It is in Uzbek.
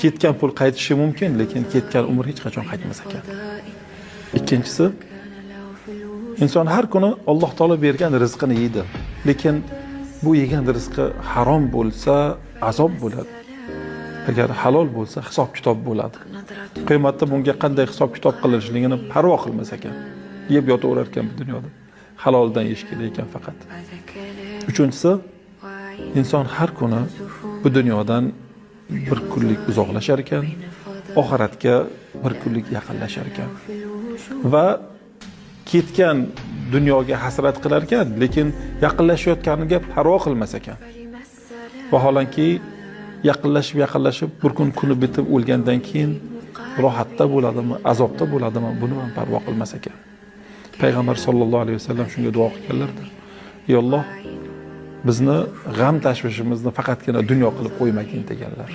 ketgan pul qaytishi mumkin, lekin ketgan umr hech qachon qaytmas ekan. Ikkinchisi, inson har kuni Alloh taolo bergan rizqini yeydi, lekin bu yegan rizqi harom bo'lsa, azob bo'ladi. Agar halol bo'lsa, hisob-kitob bo'ladi. Qiyomatda bunga qanday hisob-kitob qilinishligini parvo qilmas ekan. Yeb yotaverar ekan bu dunyoda. Haloldan yeyish kerak ekan faqat. Uchinchisi, inson har kuni bu dunyodan bir kunlik uzoqlashar ekan, oxiratga bir kunlik yaqinlashar ekan. Va ketgan dunyoga hasrat qilar ekan, lekin yaqinlashayotganiga parvo qilmas ekan. Vaholanki yaqinlashib bir kuni bitib o'lgandan keyin rohatda bo'ladimi, azobda bo'ladimi, buni ham parvo qilmas ekan. Payg'ambar sollallohu alayhi vasallam shunga duo qilganlardir. Ey Alloh, bizni g'am tashvishimizni faqatgina dunyo qilib qo'ymagin deganlar.